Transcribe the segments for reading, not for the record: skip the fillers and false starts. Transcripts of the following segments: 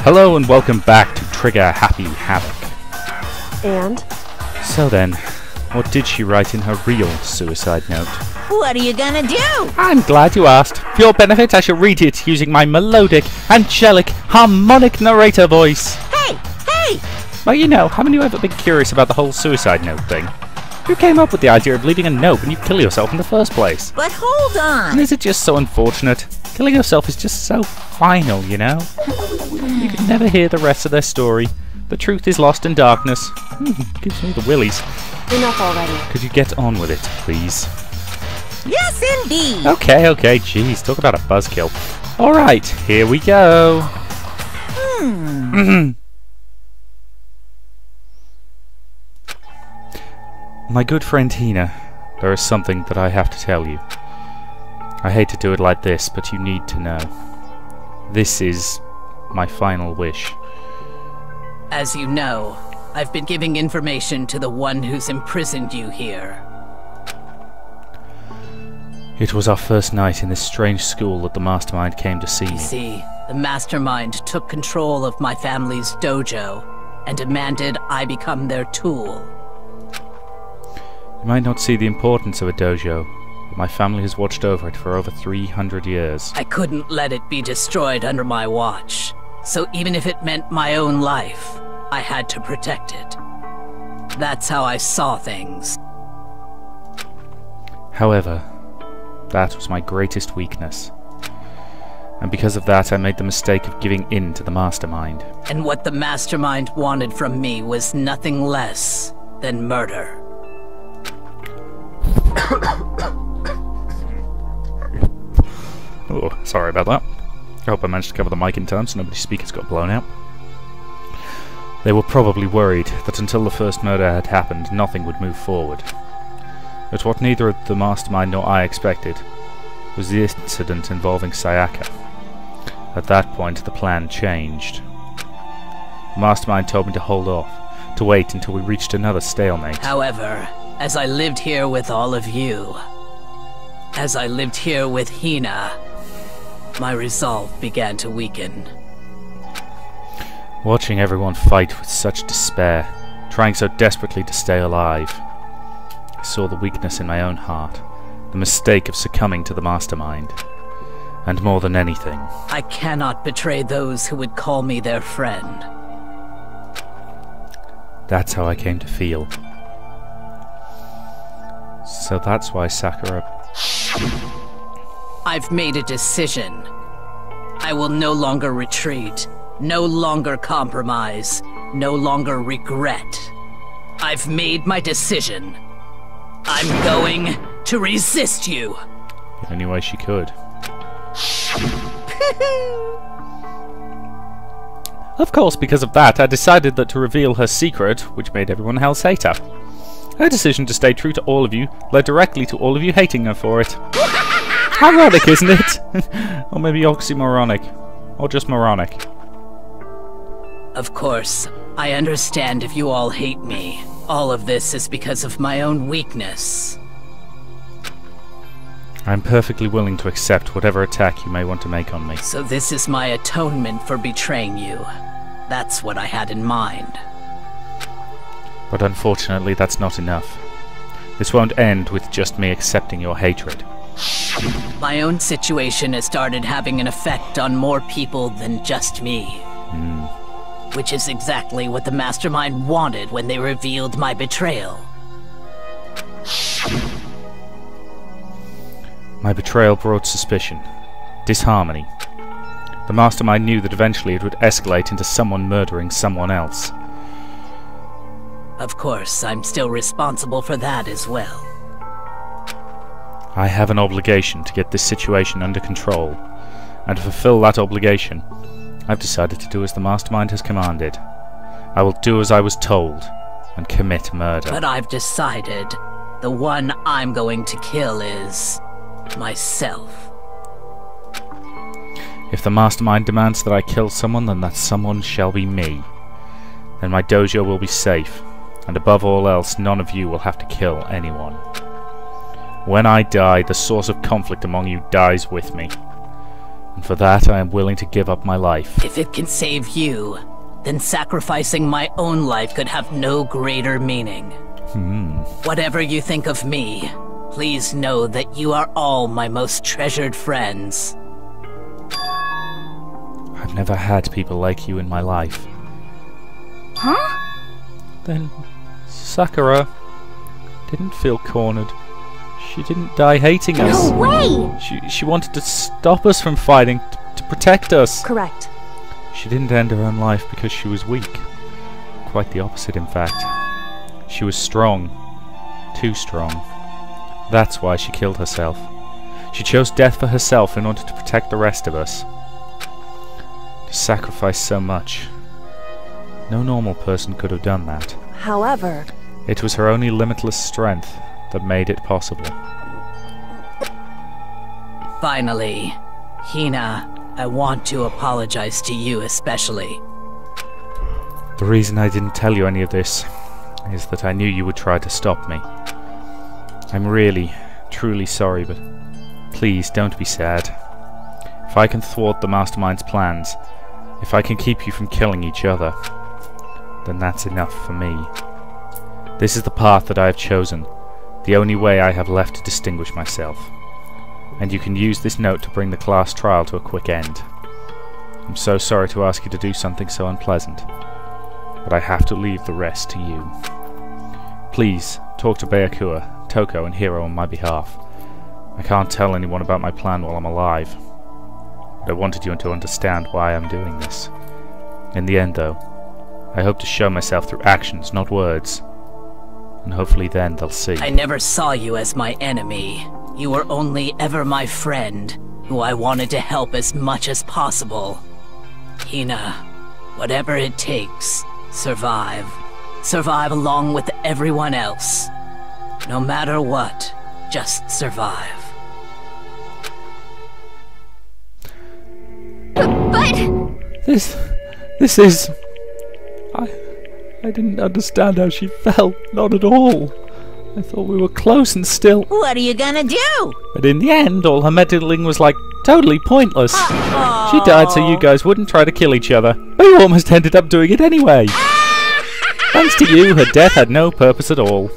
Hello and welcome back to Trigger Happy Havoc. And? So then, what did she write in her real suicide note? What are you gonna do? I'm glad you asked. For your benefit, I shall read it using my melodic, angelic, harmonic narrator voice. Hey! Well, you know, haven't you ever been curious about the whole suicide note thing? Who came up with the idea of leaving a note when you kill yourself in the first place? But hold on! And is it just so unfortunate? Killing yourself is just so final, you know? You can never hear the rest of their story. The truth is lost in darkness. Gives me the willies. Enough already. Could you get on with it, please? Yes, indeed! Okay, jeez, talk about a buzzkill. Alright, here we go. My good friend Hina, there is something that I have to tell you. I hate to do it like this, but you need to know. This is my final wish. As you know, I've been giving information to the one who's imprisoned you here. It was our first night in this strange school that the Mastermind came to see me. You see, the Mastermind took control of my family's dojo and demanded I become their tool. You might not see the importance of a dojo, but my family has watched over it for over 300 years. I couldn't let it be destroyed under my watch, so even if it meant my own life, I had to protect it. That's how I saw things. However, that was my greatest weakness. And because of that, I made the mistake of giving in to the Mastermind. And what the Mastermind wanted from me was nothing less than murder. Oh, sorry about that. I hope I managed to cover the mic in time so nobody's speakers got blown out. They were probably worried that until the first murder had happened, nothing would move forward. But what neither the Mastermind nor I expected was the incident involving Sayaka. At that point, the plan changed. The Mastermind told me to hold off, to wait until we reached another stalemate. However, as I lived here with all of you, as I lived here with Hina, my resolve began to weaken. Watching everyone fight with such despair, trying so desperately to stay alive, I saw the weakness in my own heart, the mistake of succumbing to the Mastermind. And more than anything, I cannot betray those who would call me their friend. That's how I came to feel. So that's why Sakura... I've made a decision. I will no longer retreat, no longer compromise, no longer regret. I've made my decision. I'm going to resist you. The only way she could. Of course, because of that, I decided that to reveal her secret, which made everyone else hate her. Her decision to stay true to all of you led directly to all of you hating her for it. Ironic, isn't it? Or maybe oxymoronic. Or just moronic. Of course, I understand if you all hate me. All of this is because of my own weakness. I'm perfectly willing to accept whatever attack you may want to make on me. So this is my atonement for betraying you. That's what I had in mind. But unfortunately, that's not enough. This won't end with just me accepting your hatred. My own situation has started having an effect on more people than just me. Which is exactly what the Mastermind wanted when they revealed my betrayal. My betrayal brought suspicion, disharmony. The Mastermind knew that eventually it would escalate into someone murdering someone else. Of course, I'm still responsible for that as well. I have an obligation to get this situation under control, and to fulfill that obligation, I've decided to do as the Mastermind has commanded. I will do as I was told, and commit murder. But I've decided the one I'm going to kill is... myself. If the Mastermind demands that I kill someone, then that someone shall be me. Then my dojo will be safe, and above all else, none of you will have to kill anyone. When I die, the source of conflict among you dies with me. And for that I am willing to give up my life. If it can save you, then sacrificing my own life could have no greater meaning. Whatever you think of me, please know that you are all my most treasured friends. I've never had people like you in my life. Huh? Then Sakura didn't feel cornered. She didn't die hating us. No way! She wanted to stop us from fighting, to protect us. Correct. She didn't end her own life because she was weak. Quite the opposite, in fact. She was strong. Too strong. That's why she killed herself. She chose death for herself in order to protect the rest of us. To sacrifice so much. No normal person could have done that. However, It was her only limitless strength that made it possible. Finally, Hina, I want to apologize to you especially. The reason I didn't tell you any of this is that I knew you would try to stop me. I'm really, truly sorry, but please don't be sad. If I can thwart the Mastermind's plans, if I can keep you from killing each other, then that's enough for me. This is the path that I have chosen, the only way I have left to distinguish myself. And you can use this note to bring the class trial to a quick end. I'm so sorry to ask you to do something so unpleasant, but I have to leave the rest to you. Please, talk to Byakuya, Toko, and Hiro on my behalf. I can't tell anyone about my plan while I'm alive, but I wanted you to understand why I'm doing this. In the end, though, I hope to show myself through actions, not words, and hopefully then they'll see. I never saw you as my enemy. You were only ever my friend, who I wanted to help as much as possible. Hina, whatever it takes, survive. Survive along with everyone else. No matter what, just survive. but This is... I didn't understand how she felt, not at all. I thought we were close and still... What are you gonna do? But in the end, all her meddling was like totally pointless. She died so you guys wouldn't try to kill each other, but you almost ended up doing it anyway. Thanks to you, her death had no purpose at all.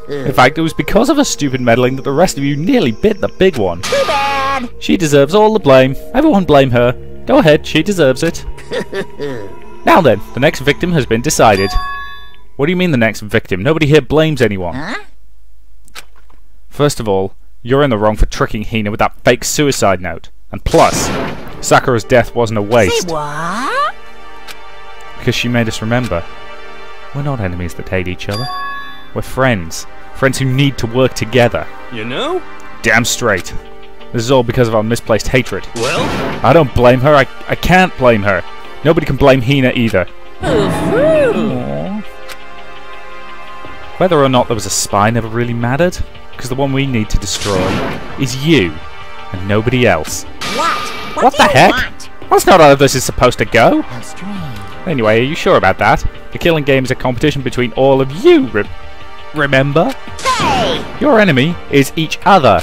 In fact, it was because of her stupid meddling that the rest of you nearly bit the big one. Too bad. She deserves all the blame. Everyone blame her. Go ahead, she deserves it. Now then, the next victim has been decided. What do you mean the next victim? Nobody here blames anyone. Huh? First of all, you're in the wrong for tricking Hina with that fake suicide note. And plus, Sakura's death wasn't a waste. Say what? Because she made us remember. We're not enemies that hate each other. We're friends. Friends who need to work together. You know? Damn straight. This is all because of our misplaced hatred. Well, I don't blame her. I can't blame her. Nobody can blame Hina either. Aww. Whether or not there was a spy never really mattered, because the one we need to destroy is you, and nobody else. What? What do the you heck? want? That's not how this is supposed to go. How strange. Anyway, are you sure about that? The killing game is a competition between all of you, remember? Hey! Your enemy is each other.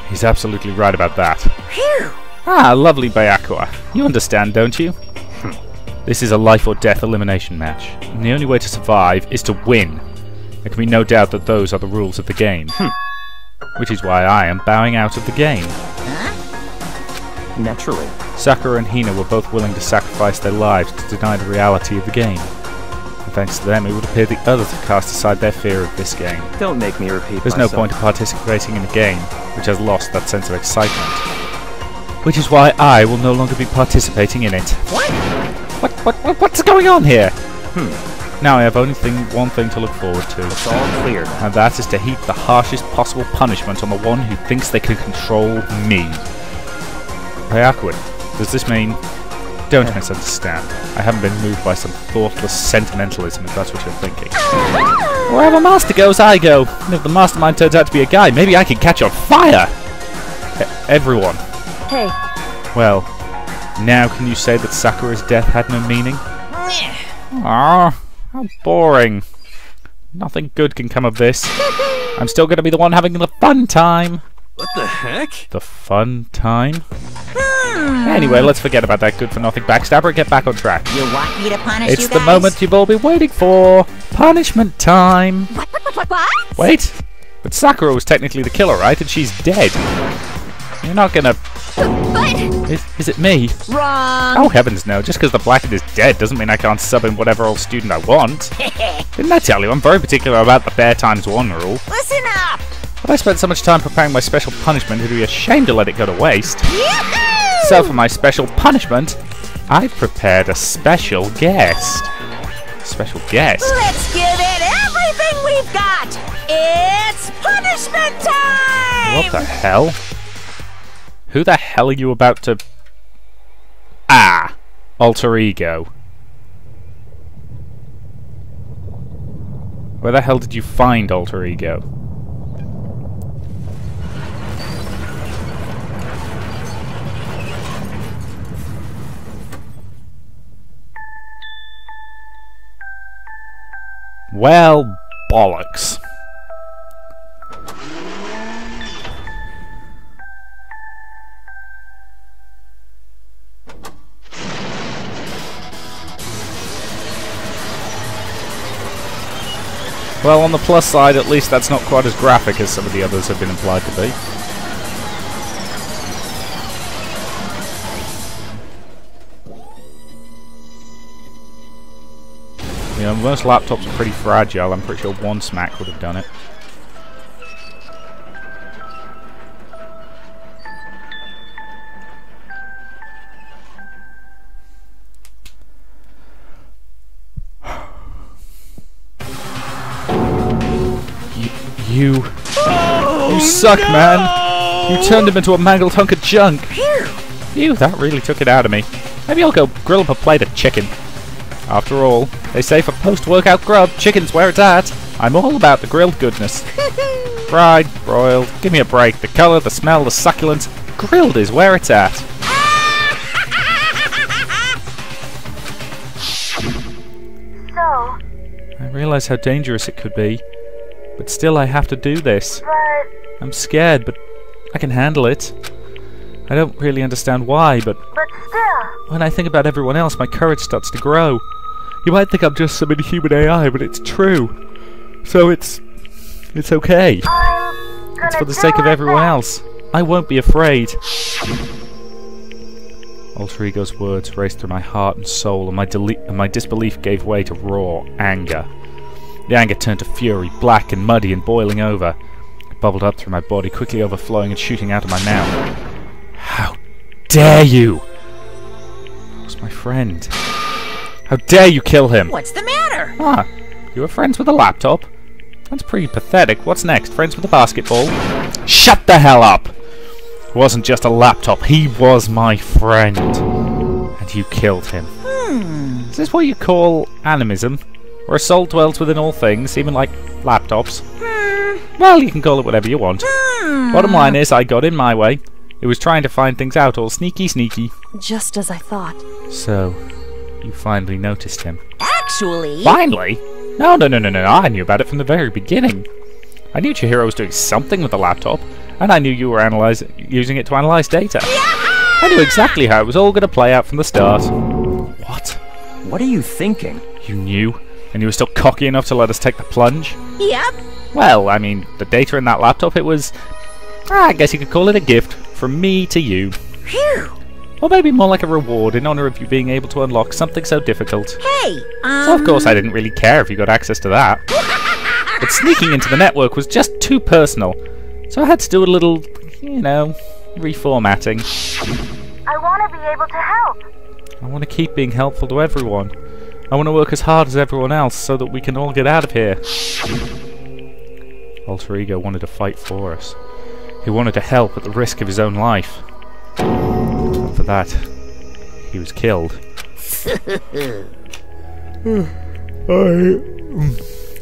He's absolutely right about that. Phew! Ah, lovely Byakuya. You understand, don't you? This is a life or death elimination match, and the only way to survive is to win. There can be no doubt that those are the rules of the game. Which is why I am bowing out of the game. naturally. Sakura and Hina were both willing to sacrifice their lives to deny the reality of the game. And thanks to them, it would appear the others have cast aside their fear of this game. Don't make me repeat There's myself. no point in participating in a game which has lost that sense of excitement. Which is why I will no longer be participating in it. What's going on here? Now I have only one thing to look forward to. It's all clear now. And that is to heap the harshest possible punishment on the one who thinks they can control me. Byakuya, does this mean... Don't misunderstand. I haven't been moved by some thoughtless sentimentalism, if that's what you're thinking. Wherever Master goes, I go. And if the Mastermind turns out to be a guy, maybe I can catch on fire! Everyone. Hey, Well, now can you say that Sakura's death had no meaning? Ah, how boring. Nothing good can come of this. I'm still going to be the one having the fun time. What the heck? The fun time? Anyway, let's forget about that good-for-nothing backstabber and get back on track. You want me to punish It's you the guys? moment you've all been waiting for. Punishment time. What? Wait, but Sakura was technically the killer, right? And she's dead. You're not gonna... But... Is it me? Wrong. Oh heavens no, just because the Blackened is dead doesn't mean I can't sub in whatever old student I want. Didn't I tell you, I'm very particular about the bare times one rule. Listen up. But I spent so much time preparing my special punishment, it'd be a shame to let it go to waste. Yahoo! So for my special punishment, I've prepared a special guest. Special guest? Let's give it everything we've got. It's punishment time. What the hell? Who the hell are you about to... Ah! Alter Ego. Where the hell did you find Alter Ego? Well, bollocks. Well, on the plus side, at least that's not quite as graphic as some of the others have been implied to be. You know, most laptops are pretty fragile. I'm pretty sure one smack would have done it. You suck, man! You turned him into a mangled hunk of junk! Phew, that really took it out of me. Maybe I'll go grill up a plate of chicken. After all, they say for post-workout grub, chicken's where it's at. I'm all about the grilled goodness. Fried, broiled, give me a break. The colour, the smell, the succulence. Grilled is where it's at. So, I realise how dangerous it could be. But still I have to do this. but... I'm scared, but I can handle it. I don't really understand why, but But still... when I think about everyone else, my courage starts to grow. You might think I'm just some inhuman AI, but it's true. So it's okay. I'm gonna It's for the do sake of my everyone best. else. I won't be afraid. Alter Ego's words raced through my heart and soul, and my disbelief gave way to raw anger. The anger turned to fury, black and muddy and boiling over. It bubbled up through my body, quickly overflowing and shooting out of my mouth. How dare you! That was my friend. How dare you kill him! What's the matter? Ah, you were friends with a laptop? That's pretty pathetic. What's next? Friends with a basketball? Shut the hell up! It wasn't just a laptop, he was my friend. And you killed him. Is this what you call animism? Where a soul dwells within all things, even like laptops? Well, you can call it whatever you want. Bottom line is, I got in my way. It was trying to find things out, all sneaky. Just as I thought. So, you finally noticed him. Actually... Finally? No, I knew about it from the very beginning. I knew Chihiro was doing something with the laptop, and I knew you were using it to analyze data. I knew exactly how it was all going to play out from the start. What? What are you thinking? You knew? And you were still cocky enough to let us take the plunge? Yep. Well, I mean, the data in that laptop, it was... I guess you could call it a gift from me to you. Phew. Or maybe more like a reward in honor of you being able to unlock something so difficult. Hey, So of course I didn't really care if you got access to that. But sneaking into the network was just too personal. So I had to do a little, you know, reformatting. I want to be able to help. I want to keep being helpful to everyone. I want to work as hard as everyone else so that we can all get out of here. Alter Ego wanted to fight for us. He wanted to help at the risk of his own life. For that, he was killed.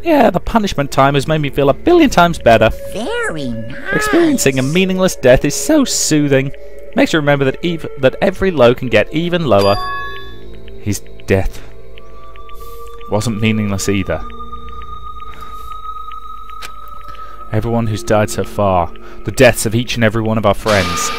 Yeah, the punishment time has made me feel a billion times better. very nice. Experiencing a meaningless death is so soothing. Makes you remember that that every low can get even lower. His death wasn't meaningless either. Everyone who's died so far, the deaths of each and every one of our friends,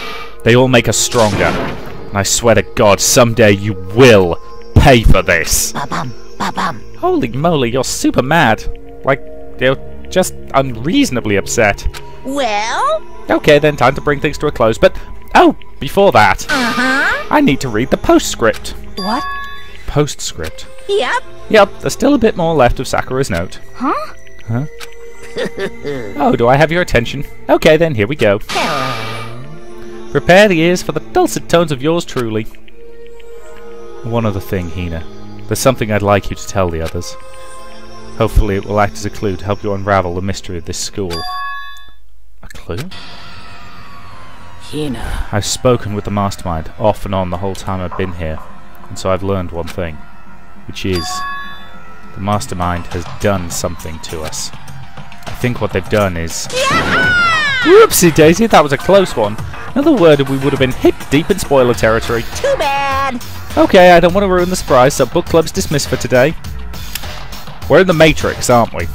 they all make us stronger. And I swear to God, someday you will pay for this. Ba-bum, ba-bum. Holy moly, you're super mad. Like, you're just unreasonably upset. Well? Okay, then time to bring things to a close, but... Oh, before that, Uh-huh. I need to read the postscript. What? Postscript? Yep. Yep, there's still a bit more left of Sakura's note. Huh? Huh? Oh, do I have your attention? Okay, then here we go. Hello. Prepare the ears for the dulcet tones of yours truly. One other thing, Hina. There's something I'd like you to tell the others. Hopefully it will act as a clue to help you unravel the mystery of this school. A clue? Hina. I've spoken with the mastermind off and on the whole time I've been here, and so I've learned one thing, which is the mastermind has done something to us. I think what they've done is... Whoopsie daisy, that was a close one. Another word and we would have been hip deep in spoiler territory. Too bad. Okay, I don't want to ruin the surprise, so book club's dismissed for today. We're in the Matrix, aren't we?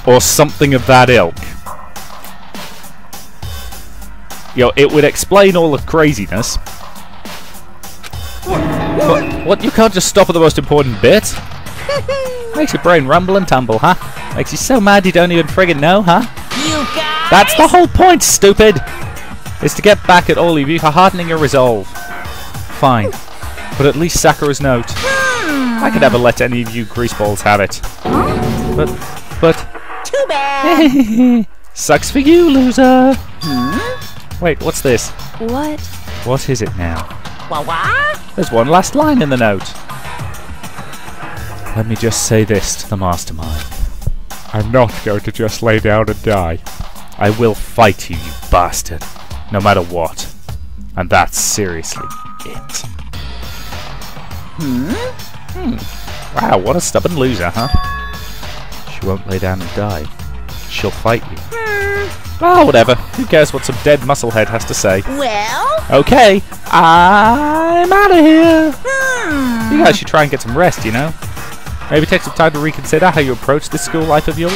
Or something of that ilk. Yo, it would explain all the craziness. But what? You can't just stop at the most important bit? Makes your brain rumble and tumble, huh? Makes you so mad you don't even friggin' know, huh? You guys. That's the whole point, stupid! Is to get back at all of you for hardening your resolve. Fine. But at least Sakura's note. I could never let any of you greaseballs have it. But... Too bad. Sucks for you, loser! Wait, what's this? What? What is it now? What? There's one last line in the note. Let me just say this to the mastermind. I'm not going to just lay down and die. I will fight you, you bastard. No matter what. And that's seriously it. Wow, what a stubborn loser, huh? She won't lay down and die. She'll fight you. Oh, whatever. Who cares what some dead musclehead has to say? Well? Okay, I'm out of here. You guys should try and get some rest, you know? Maybe take some time to reconsider how you approach this school life of yours.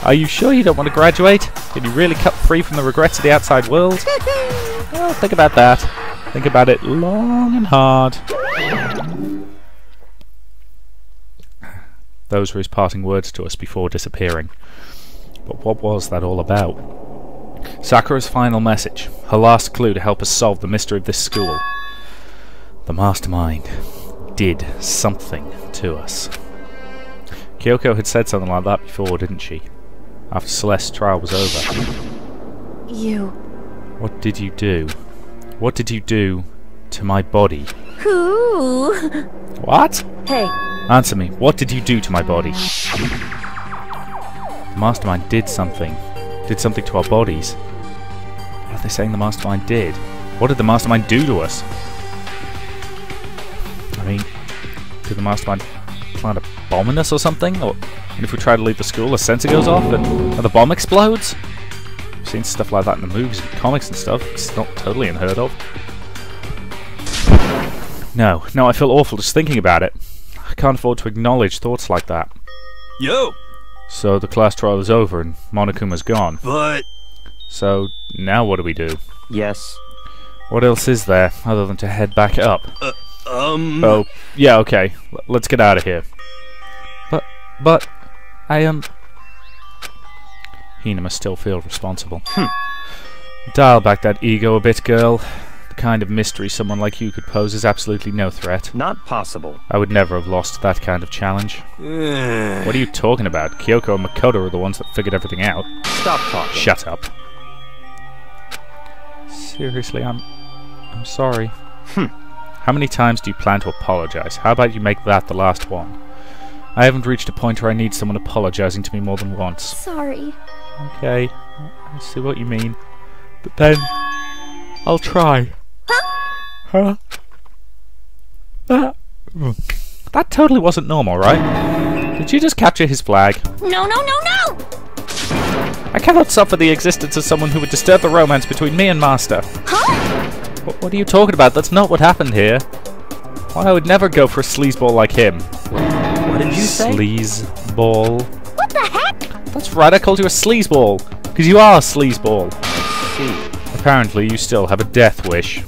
Are you sure you don't want to graduate? Can you really cut free from the regrets of the outside world? Well, think about that. Think about it long and hard. Those were his parting words to us before disappearing. But what was that all about? Sakura's final message, her last clue to help us solve the mystery of this school. The mastermind did something to us. Kyoko had said something like that before, didn't she? After Celeste's trial was over. You... What did you do? What did you do to my body? Who? What? Hey, Answer me. What did you do to my body? The mastermind did something. Did something to our bodies. What are they saying the mastermind did? What did the mastermind do to us? I mean, did the mastermind plant a bomb in us or something? Or if we try to leave the school, a sensor goes off and the bomb explodes? I've seen stuff like that in the movies and comics and stuff. It's not totally unheard of. No, I feel awful just thinking about it. I can't afford to acknowledge thoughts like that. Yo! So the class trial is over and Monokuma's gone. But... So now what do we do? Yes. What else is there other than to head back up? Oh, yeah, okay. Let's get out of here. But, Hina must still feel responsible. Dial back that ego a bit, girl. The kind of mystery someone like you could pose is absolutely no threat. not possible. I would never have lost that kind of challenge. What are you talking about? Kyoko and Makoto are the ones that figured everything out. Stop talking. Shut up. Seriously, I'm sorry. How many times do you plan to apologize? How about you make that the last one? I haven't reached a point where I need someone apologizing to me more than once. sorry. Okay, I see what you mean. But then, I'll try. Huh? That totally wasn't normal, right? Did you just capture his flag? No! I cannot suffer the existence of someone who would disturb the romance between me and Master. Huh? What are you talking about? That's not what happened here. Why, I would never go for a sleazeball like him. What did you say? Sleazeball? What the heck? That's right, I called you a sleazeball. Because you are a sleazeball. Apparently, you still have a death wish.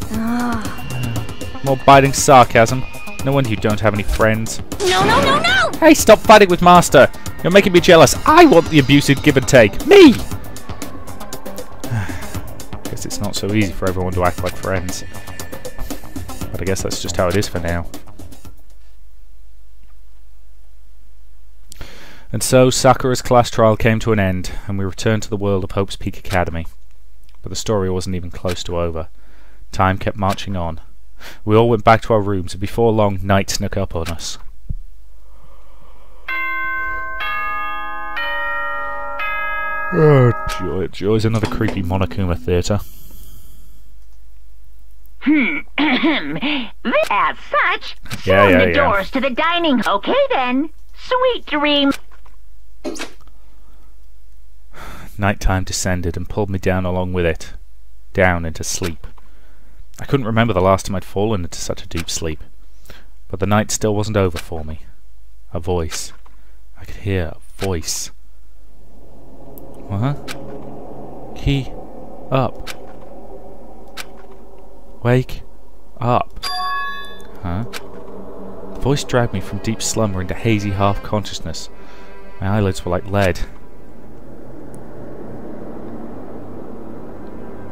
More biting sarcasm. No wonder you don't have any friends. No, no, no, no! Hey, stop fighting with Master. You're making me jealous. I want the abusive give and take. Me! Guess it's not so easy for everyone to act like friends. But I guess that's just how it is for now. And so Sakura's class trial came to an end, and we returned to the world of Hope's Peak Academy. But the story wasn't even close to over. Time kept marching on. We all went back to our rooms, and before long, night snuck up on us. Oh, joy, joy's another creepy Monokuma theatre. As such, Yeah. doors to the dining. Okay then. Sweet dreams. Nighttime descended and pulled me down along with it. Down into sleep. I couldn't remember the last time I'd fallen into such a deep sleep. But the night still wasn't over for me. A voice. I could hear a voice. What? Key up. Wake up. Huh? The voice dragged me from deep slumber into hazy half-consciousness. My eyelids were like lead.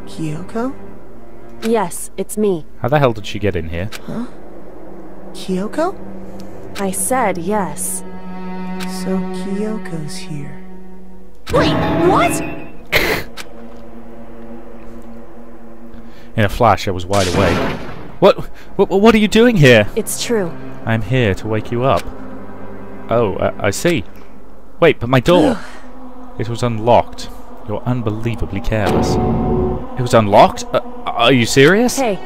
Kyoko? Yes, it's me. How the hell did she get in here? Huh? Kyoko? I said yes. So Kyoko's here. Wait, what? In a flash, I was wide awake. What are you doing here? It's true. I'm here to wake you up. Oh, I see. Wait, but my door! It was unlocked. You're unbelievably careless. It was unlocked? Are you serious? Hey.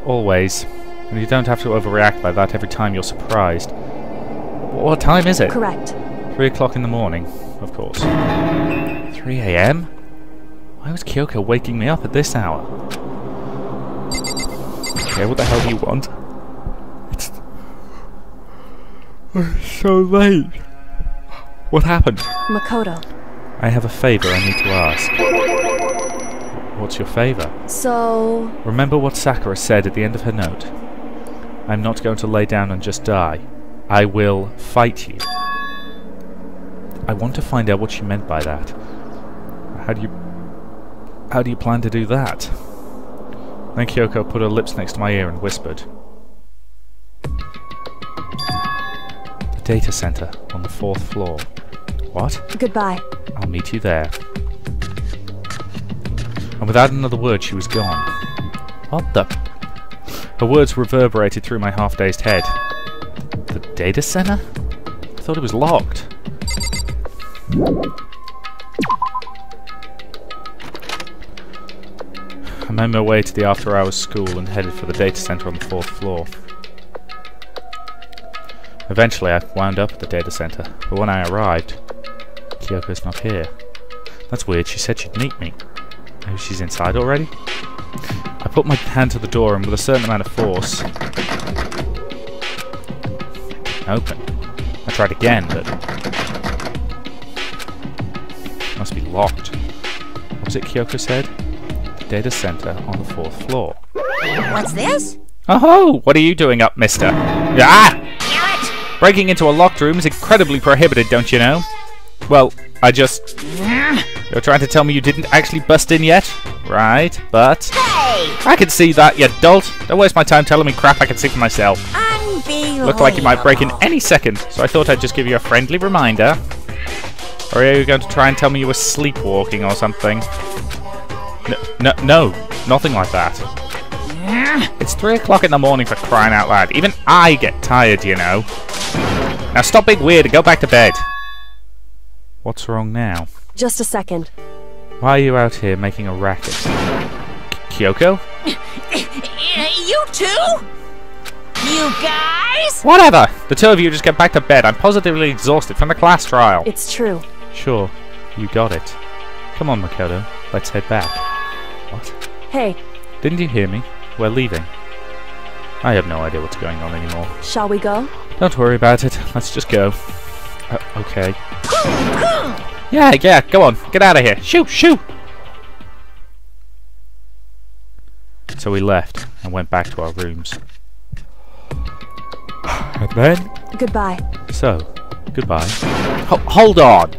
Always. And you don't have to overreact like that every time you're surprised. What time is it? Correct. 3 o'clock in the morning, of course. 3 a.m.? Why was Kyoko waking me up at this hour? Okay, what the hell do you want? It's so late. What happened? Makoto. I have a favor I need to ask. What's your favor? So... Remember what Sakura said at the end of her note. I'm not going to lay down and just die. I will fight you. I want to find out what she meant by that. How do you plan to do that? Then Kyoko put her lips next to my ear and whispered. The data center on the 4th floor. What? Goodbye. I'll meet you there. And without another word, she was gone. What the? Her words reverberated through my half-dazed head. The data center? I thought it was locked. I made my way to the after-hours school and headed for the data center on the 4th floor. Eventually, I wound up at the data center, but when I arrived, Kyoko's not here. That's weird, she said she'd meet me. Maybe she's inside already? I put my hand to the door and with a certain amount of force... open. I tried again, but... it must be locked. What was it Kyoko said? The data center on the 4th floor. What's this? Oh-ho! What are you doing up, mister? Ah! Breaking into a locked room is incredibly prohibited, don't you know? Well, I just... You're trying to tell me you didn't actually bust in yet? Right, but... Hey! I can see that, you dolt! Don't waste my time telling me crap I can see for myself. Unbelievable. Looked like you might break in any second, so I thought I'd just give you a friendly reminder. Or are you going to try and tell me you were sleepwalking or something? No, nothing like that. It's 3 o'clock in the morning for crying out loud. Even I get tired, you know. Now stop being weird and go back to bed. What's wrong now? Just a second. Why are you out here making a racket? Kyoko? You two? You guys? Whatever! The two of you just get back to bed. I'm positively exhausted from the class trial. It's true. Sure, you got it. Come on, Makoto. Let's head back. What? Hey. Didn't you hear me? We're leaving. I have no idea what's going on anymore. Shall we go? Don't worry about it. Let's just go. Okay. Yeah, go on. Get out of here. Shoo! So we left and went back to our rooms. And then... Goodbye. So, goodbye. Hold on!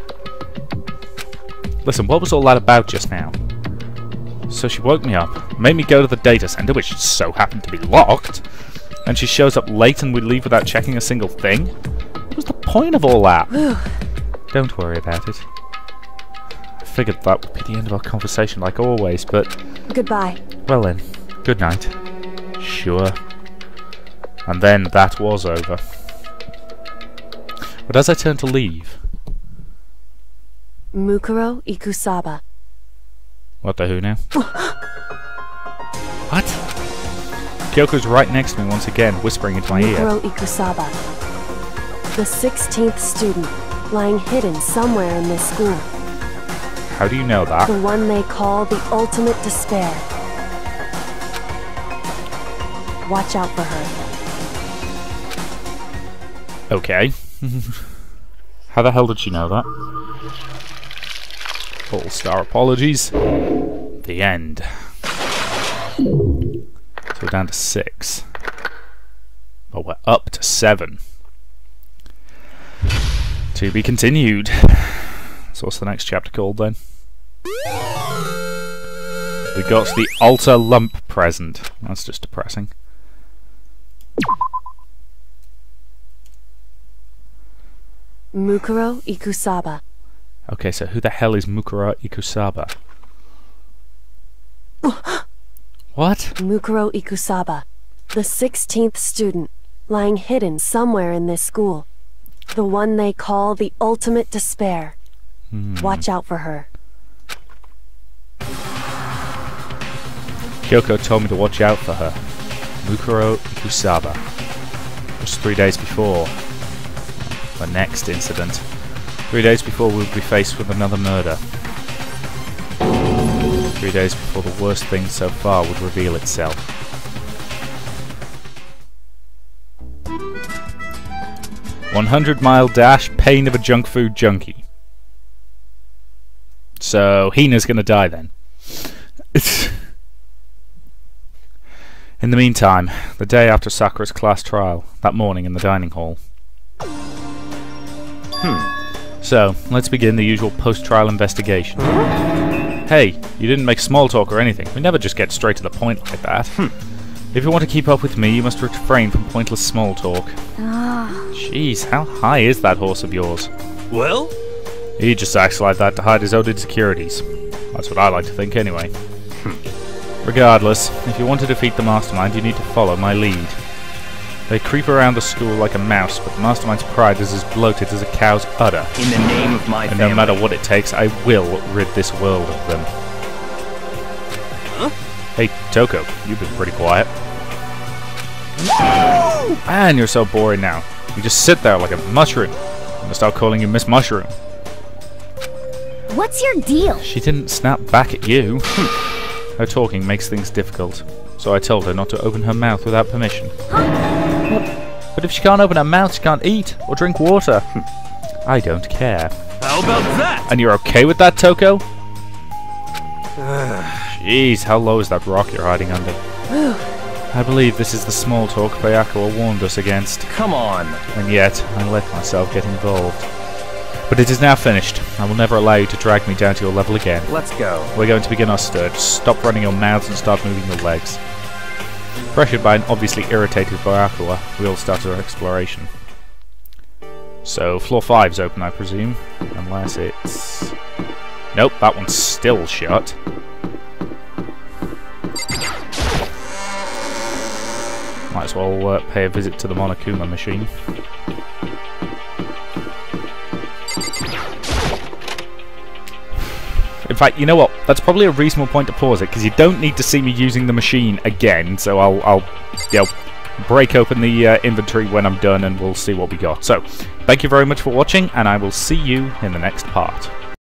Listen, what was all that about just now? So she woke me up, made me go to the data center, which so happened to be locked, and she shows up late and we leave without checking a single thing? What was the point of all that? Don't worry about it. I figured that would be the end of our conversation like always, but... Goodbye. Well then, good night. Sure. And then that was over. But as I turned to leave... Mukuro Ikusaba. What the who now? What? Kyoko's right next to me once again, whispering into my ear. Mukuro Ikusaba. The 16th student, lying hidden somewhere in this school. How do you know that? The one they call the ultimate despair. Watch out for her. Okay. How the hell did she know that? All-star apologies. The end. So we're down to 6. But we're up to 7. To be continued. So what's the next chapter called then? We got the altar lump present. That's just depressing. Mukuro Ikusaba. Okay, so who the hell is Mukuro Ikusaba? What? Mukuro Ikusaba. The 16th student, lying hidden somewhere in this school. The one they call the ultimate despair. Watch out for her. Kyoko told me to watch out for her. Mukuro Ikusaba. Just 3 days before the next incident. 3 days before we would be faced with another murder. 3 days before the worst thing so far would reveal itself. "100-mile dash, pain of a junk food junkie." So Hina's gonna die then. In the meantime, the day after Sakura's class trial, that morning in the dining hall. So, let's begin the usual post-trial investigation. Hey, you didn't make small talk or anything. We never just get straight to the point like that. If you want to keep up with me, you must refrain from pointless small talk. Jeez, how high is that horse of yours? Well? He just acts like that to hide his own insecurities. That's what I like to think anyway. Regardless, if you want to defeat the Mastermind, you need to follow my lead. They creep around the school like a mouse, but the Mastermind's pride is as bloated as a cow's udder. In the name of my And family. no matter what it takes, I will rid this world of them. Huh? Hey, Toko, you've been pretty quiet. Man, you're so boring now. You just sit there like a mushroom. I'm gonna start calling you Miss Mushroom. What's your deal? She didn't snap back at you. Her talking makes things difficult, so I told her not to open her mouth without permission. But if she can't open her mouth, she can't eat or drink water. I don't care. How about that? And you're okay with that, Toko? Jeez, how low is that rock you're hiding under? I believe this is the small talk Bayako warned us against. Come on. And yet, I let myself get involved. But it is now finished. I will never allow you to drag me down to your level again. Let's go. We're going to begin our stir. Just stop running your mouths and start moving your legs. Pressured by an obviously irritated Bayako, we all started our exploration. So, floor 5's open, I presume. Unless it's... Nope, that one's still shut. Might as well pay a visit to the Monokuma machine. In fact, you know what? That's probably a reasonable point to pause it, because you don't need to see me using the machine again, so I'll you know, break open the inventory when I'm done and we'll see what we got. So, thank you very much for watching, and I will see you in the next part.